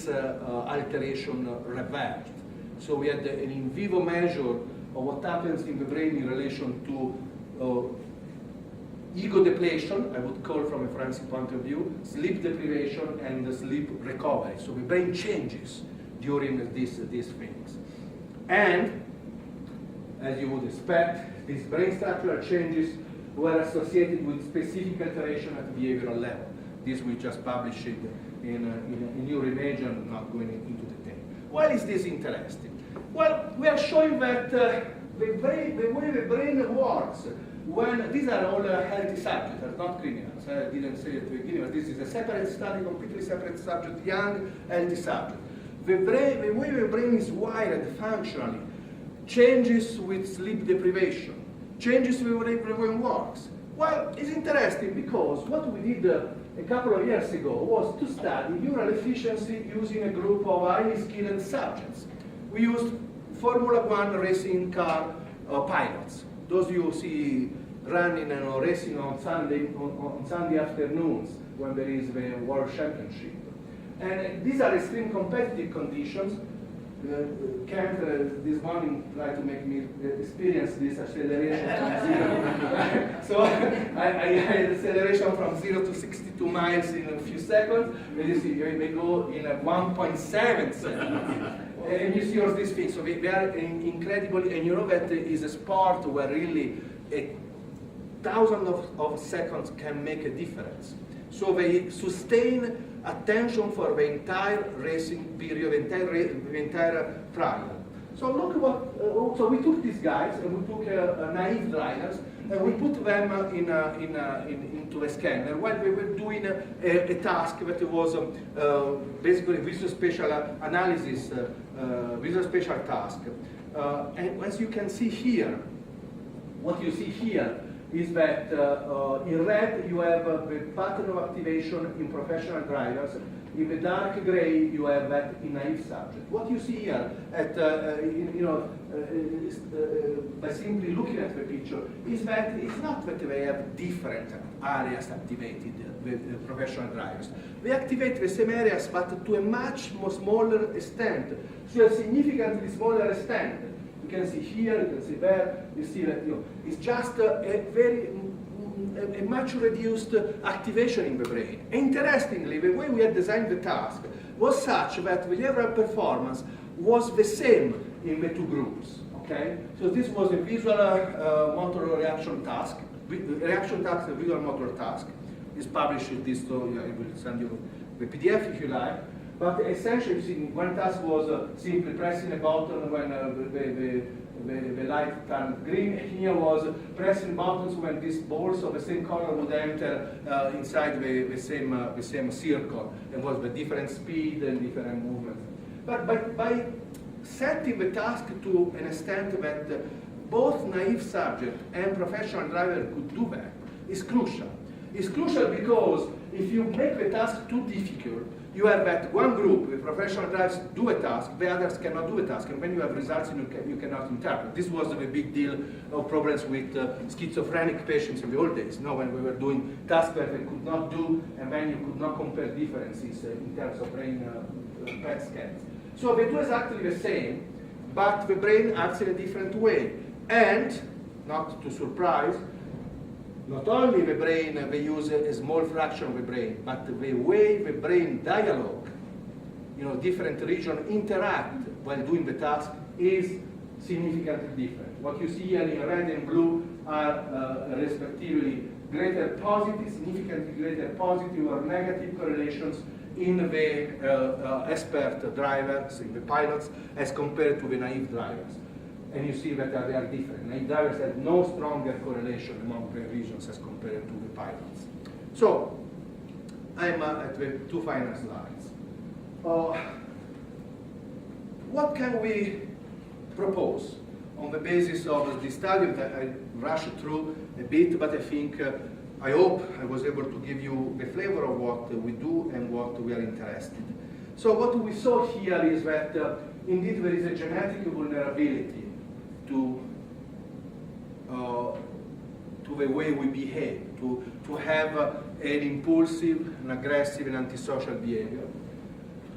alteration reversed. So we had an in vivo measure of what happens in the brain in relation to ego depletion, I would call from a forensic point of view, sleep deprivation, and sleep recovery. So the brain changes during these things. And, as you would expect, these brain structural changes were associated with specific alteration at the behavioral level. This we just published in a Neuroimagine, not going into detail. Why is this interesting? Well, we are showing that the way the brain works, when these are all healthy subjects, are not criminals. I didn't say it at the beginning, but this is a separate study, completely separate subject, young, healthy subject. The way the brain is wired functionally changes with sleep deprivation, changes the way the brain works. Well, it's interesting because what we did a couple of years ago was to study neural efficiency using a group of highly skilled subjects. We used Formula One racing car pilots. Those you see running and racing on Sunday afternoons when there is the World Championship. And these are extreme competitive conditions. Kent this morning tried to make me experience this acceleration from zero. So I had acceleration from 0 to 62 miles in a few seconds. And you see, they go in 1.7 seconds. And you see all these things. So they are incredible. And you know that is a sport where really a thousand of seconds can make a difference. So they sustain attention for the entire racing period, the entire trial. So look what, so we took these guys and we took naive drivers and we put them into a scanner while we were doing a task that was basically visual spatial analysis, visual spatial task. And as you can see here, what you see here is that in red you have the pattern of activation in professional drivers. In the dark gray you have that in naive subject. What you see here, by simply looking at the picture, is that it's not that they have different areas activated with professional drivers. They activate the same areas, but to a much more smaller extent, to a significantly smaller extent. You can see here, you can see there, you see that it's just a much reduced activation in the brain. Interestingly, the way we had designed the task was such that the behavioral performance was the same in the two groups. Okay, so this was a visual motor reaction task. Reaction task, a visual motor task, is published in this. So I will send you the PDF if you like. But essentially, one task was simply pressing a button when the light turned green. Here was pressing buttons when these balls of the same color would enter inside the same circle, and was the different speed and different movements. But by setting the task to an extent that both naive subject and professional driver could do that is crucial. It's crucial because if you make the task too difficult, you have that one group, the professional drivers, do a task, the others cannot do a task, and when you have results you cannot interpret. This was the big deal of problems with schizophrenic patients in the old days, when we were doing tasks that they could not do, and then you could not compare differences in terms of brain PET scans. So they do exactly the same, but the brain acts in a different way. And, not to surprise, not only the brain, they use a small fraction of the brain, but the way the brain dialogue, different regions interact while doing the task is significantly different. What you see here in red and blue are respectively greater positive, significantly greater positive or negative correlations in the expert drivers, in the pilots, as compared to the naive drivers. And you see that they are different. Naive drivers have no stronger correlation among the regions as compared to the pilots. So, I'm at the two final slides. What can we propose? on the basis of the study that I rushed through a bit, but I think, I hope I was able to give you the flavor of what we do and what we are interested in. So what we saw here is that indeed there is a genetic vulnerability to the way we behave, to have an impulsive, an aggressive, and antisocial behavior.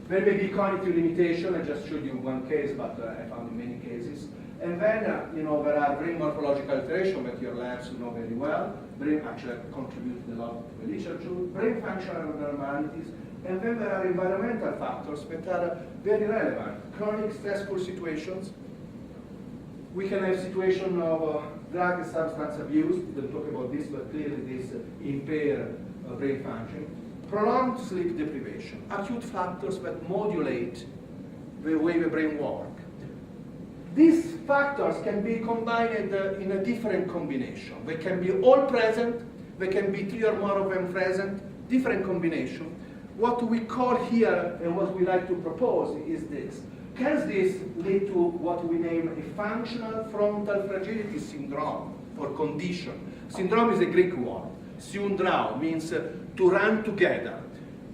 There may be cognitive limitation. I just showed you one case, but I found many cases. And then, there are brain morphological alterations that your labs know very well. Brain actually contributes a lot to the literature. Brain functional abnormalities. And then there are environmental factors that are very relevant. Chronic stressful situations. We can have situations of drug and substance abuse. We don't talk about this, but clearly this impair brain function. Prolonged sleep deprivation. Acute factors that modulate the way the brain works. These factors can be combined in a different combination. They can be all present. They can be 3 or more of them present. Different combination. What we call here and what we like to propose is this. Can this lead to what we name a functional frontal fragility syndrome or condition? Syndrome is a Greek word. Syundrao means to run together.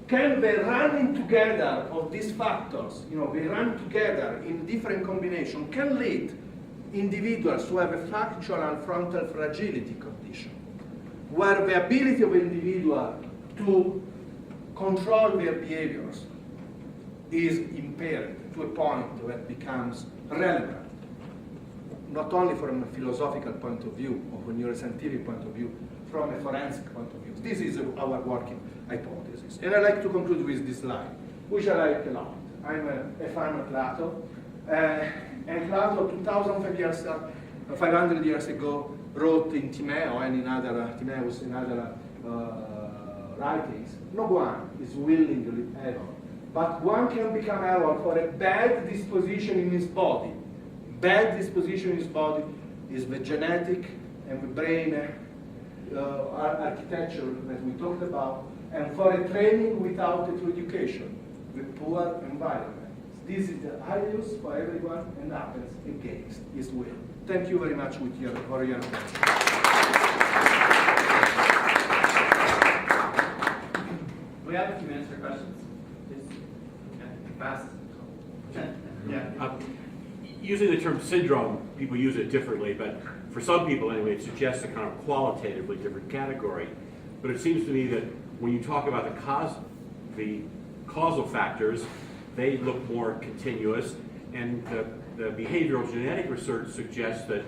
Can the running together of these factors, they run together in different combination, can lead individuals to have a functional frontal fragility condition, where the ability of an individual to control their behaviors is impaired to a point that becomes relevant, not only from a philosophical point of view or from a neuroscientific point of view, from a forensic point of view. This is our working hypothesis. And I like to conclude with this slide, which I like a lot. I'm a fan of Plato. And Plato, 2,500 years ago, wrote in Timeo and in other, Timaeus and other writings, no one is willingly evil, but one can become evil for a bad disposition in his body. Bad disposition in his body is the genetic and the brain architecture that we talked about, and for a training without a true education, with poor environment. This is the ideas for everyone and happens against his will. Thank you very much for your attention. We have a few minutes for questions. Please. Okay. Fast. Yeah. Using the term syndrome, people use it differently, but for some people anyway, it suggests a kind of qualitatively different category. But it seems to me that when you talk about the causal factors, they look more continuous, and the behavioral genetic research suggests that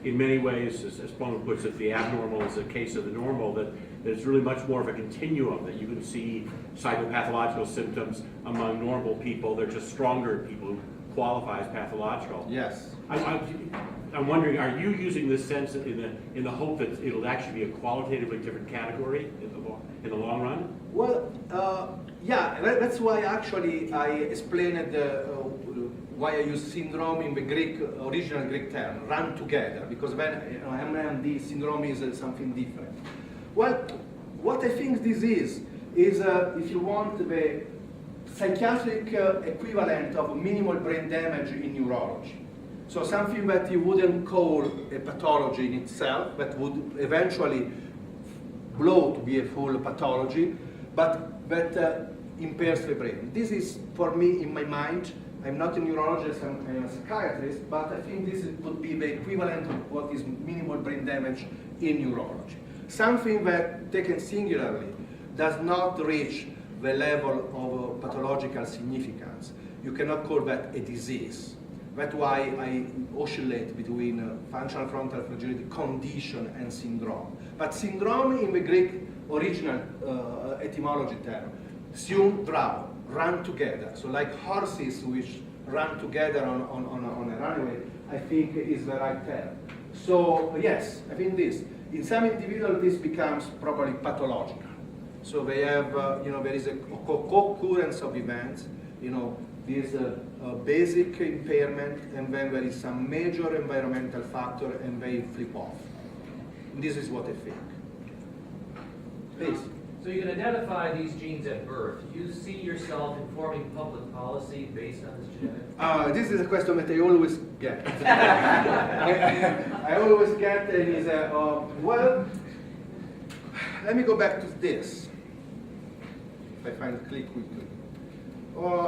in many ways, as Plummer puts it, the abnormal is a case of the normal, that it's really much more of a continuum, that you can see psychopathological symptoms among normal people. They're just stronger people who qualify as pathological. Yes. I'm wondering, are you using this sense in the hope that it'll actually be a qualitatively different category in the long run? Well, yeah, that's why actually I explained why I use syndrome in the original Greek term, run together, because when MND syndrome is something different. Well, what I think this is if you want the psychiatric equivalent of minimal brain damage in neurology. So something that you wouldn't call a pathology in itself, but would eventually blow to be a full pathology, but that impairs the brain. This is, for me, in my mind, I'm not a neurologist, I'm a psychiatrist, but I think this would be the equivalent of what is minimal brain damage in neurology. Something that, taken singularly, does not reach the level of pathological significance. You cannot call that a disease. That's why I oscillate between functional frontal fragility condition and syndrome. But syndrome in the Greek original etymology term, syundrao, run together. So like horses which run together on a runway, I think is the right term. So yes, I think this. In some individuals, this becomes probably pathological. So they have, there is a co-occurrence of events, this basic impairment, and then there is some major environmental factor, and they flip off. And this is what I think. Please. So you can identify these genes at birth. Do you see yourself informing public policy based on this genetic? This is a question that I always get. I always get, and is well, let me go back to this. If I find it click quickly.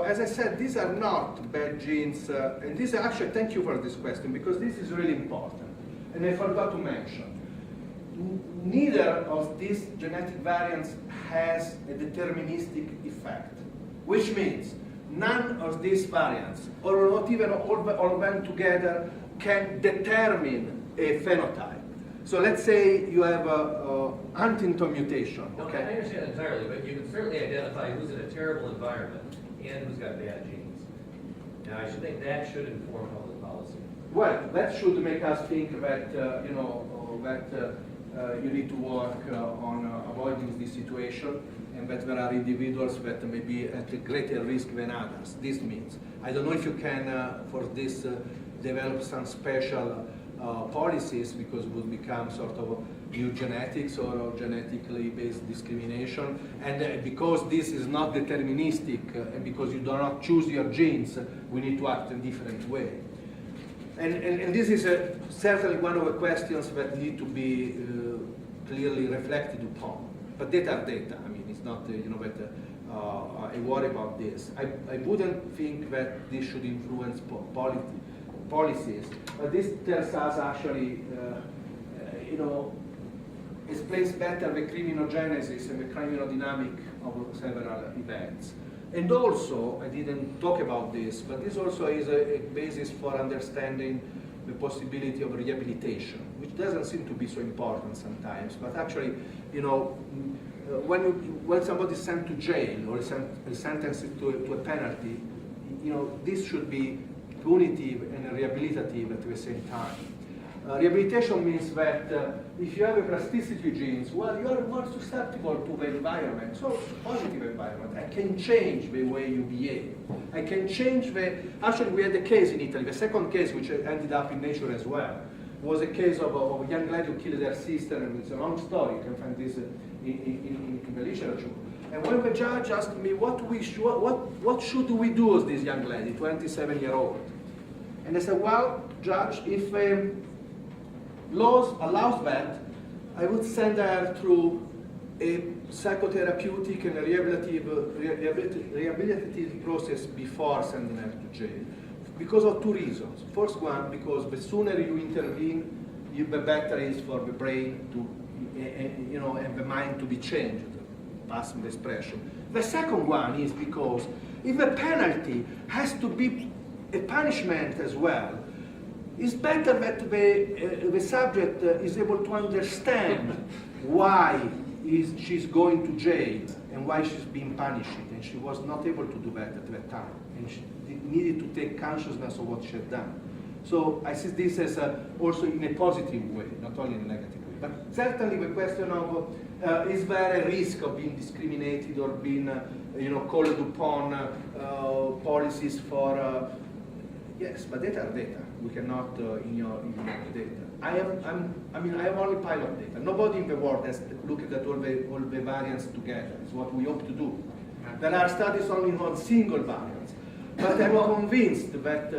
As I said, these are not bad genes, and this actually, thank you for this question, because this is really important. And I forgot to mention, neither of these genetic variants has a deterministic effect, which means none of these variants, or not even all of them together, can determine a phenotype. So let's say you have a Huntington mutation, No, I okay? understand entirely, but you can certainly identify who's in a terrible environment and who's got bad genes. Now, I should think that should inform public policy. Well, that should make us think that, you need to work on avoiding this situation, and that there are individuals that may be at a greater risk than others. This means, I don't know if you can, for this, develop some special policies, because it would become sort of new genetics or genetically based discrimination. And because this is not deterministic, and because you do not choose your genes, we need to act in a different way. And this is certainly one of the questions that need to be clearly reflected upon. But data are data. I mean, it's not, that I worry about this. I wouldn't think that this should influence policies, but this tells us actually, explains better the criminogenesis and the criminodynamic of several events. And also, I didn't talk about this, but this also is a basis for understanding the possibility of rehabilitation, which doesn't seem to be so important sometimes. But actually, when somebody is sent to jail or is sentenced to a penalty, this should be punitive and rehabilitative at the same time. Rehabilitation means that if you have a plasticity genes, well, you are more susceptible to the environment, so positive environment. I can change the way you behave. I can change actually we had a case in Italy, the second case, which ended up in Nature as well, was a case of a young lady who killed her sister, and it's a long story, you can find this in the literature. And when the judge asked me what should we do with this young lady, 27-year-old? And I said, well, judge, if laws allows that, I would send her through a psychotherapeutic and rehabilitative process before sending her to jail. Because of two reasons. First one, because the sooner you intervene, the better it is for the brain to, and the mind to be changed, passing the expression. The second one is because if the penalty has to be a punishment as well, it's better that the subject is able to understand why she's going to jail and why she's being punished. And she was not able to do that at that time. And she needed to take consciousness of what she had done. So I see this as also in a positive way, not only in a negative way. But certainly the question of is there a risk of being discriminated or being called upon policies for yes, but data are data. We cannot ignore data. I have only pilot data. Nobody in the world has looked at all the variants together. It's what we hope to do. There are studies only on single variants. But I'm convinced that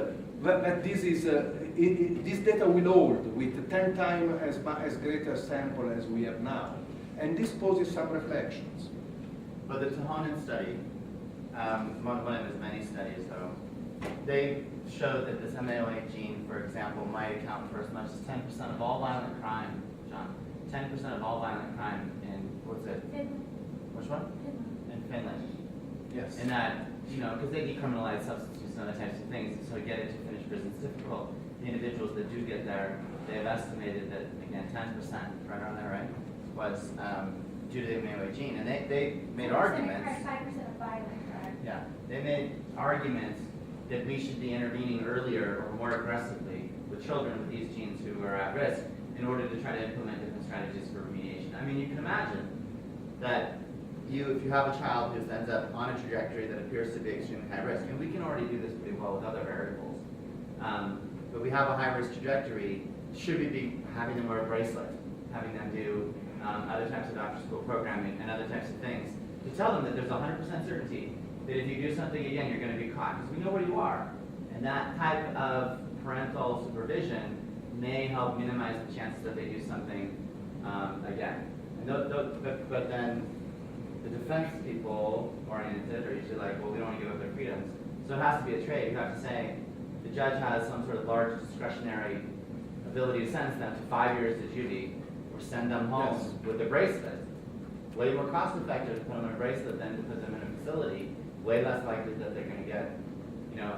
this is this data will hold with 10 times as greater sample as we have now. And this poses some reflections. But the Tahonan study, one of his many studies though, they showed that this MAO8 gene, for example, might account for as much as 10% of all violent crime, John. 10% of all violent crime in, what's it? Finland. Which one? In Finland. Yes. And that, because they decriminalize substance use and other types of things, so getting to finish prison is difficult. The individuals that do get there, they have estimated that, again, 10%, right around there, right, was due to the MAO8 gene. And they made arguments. 5% of violent crime. Yeah, they made arguments that we should be intervening earlier or more aggressively with children with these genes who are at risk in order to try to implement different strategies for remediation. I mean, you can imagine that if you have a child who ends up on a trajectory that appears to be extremely high risk, and we can already do this pretty well with other variables, but we have a high risk trajectory, should we be having them wear a bracelet, having them do other types of after-school programming, and other types of things, to tell them that there's 100% certainty that if you do something again, you're going to be caught, because we know where you are. And that type of parental supervision may help minimize the chances that they do something again. And but then the defense people oriented are usually like, well, we don't want to give up their freedoms. So it has to be a trade. You have to say the judge has some sort of large discretionary ability to sentence them to 5 years to juvie, or send them home Yes. with a bracelet. Way more cost effective to put them in a bracelet than to put them in a facility. Way less likely that they're going to get,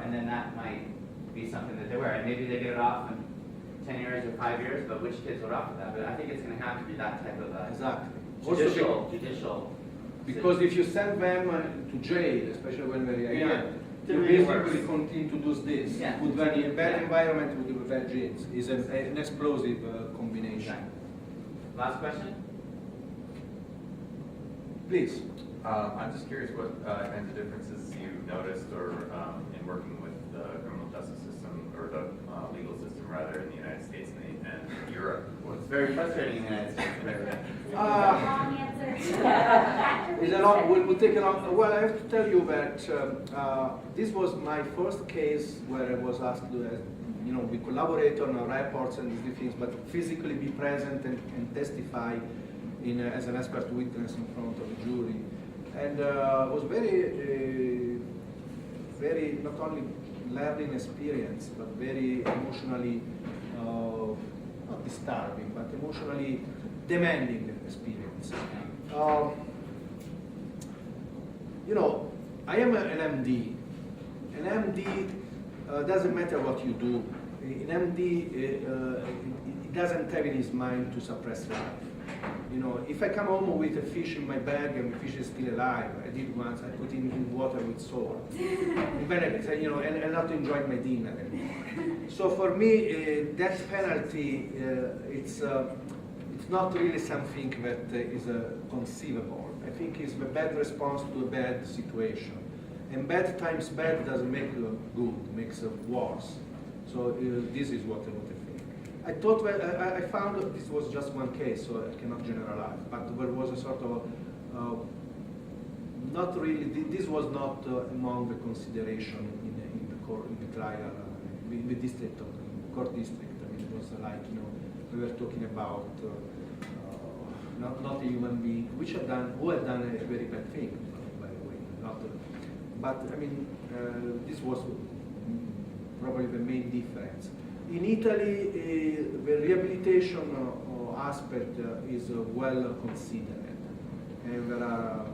and then that might be something that they wear. And maybe they get it off in 10 years or 5 years, but which kids would off with that? But I think it's going to have to be that type of Exactly. judicial. Because if you send them to jail, especially when they're young, Yeah. you basically continue to do this. Yeah. With a bad Yeah. environment with bad genes is an explosive combination. Last question? Please. I'm just curious what kinds of differences you noticed or in working with the criminal justice system, or the legal system rather, in the United States and Europe. It's very frustrating in the United States. Long answer. It's a lot. We'll take a lot. Well, I have to tell you that this was my first case where I was asked to, we collaborate on reports and these things, but physically be present and testify as an expert witness in front of a jury. And it was very not only learning experience, but very emotionally not disturbing, but emotionally demanding experience. I am an MD. An MD doesn't matter what you do. An MD, it doesn't have in his mind to suppress life. If I come home with a fish in my bag and the fish is still alive, I did once, I put it in water with salt. In Benedict, and not enjoying my dinner anymore. So for me, death penalty, it's not really something that is conceivable. I think it's a bad response to a bad situation. And bad times bad doesn't make good, it makes worse. So this is what I think. I thought I found that this was just one case, so I cannot generalize. But there was a sort of not really. This was not among the consideration in the court, in the trial, in the district, court district. I mean, it was like we were talking about not a human being, who had done a very bad thing, by the way. But I mean, this was probably the main difference. In Italy, the rehabilitation aspect is well considered, and there are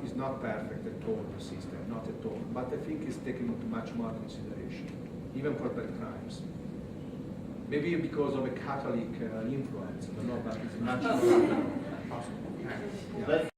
it's not perfect at all, the system, not at all. But I think it's taken into much more consideration, even for bad crimes. Maybe because of a Catholic influence, but it's much more possible. Let's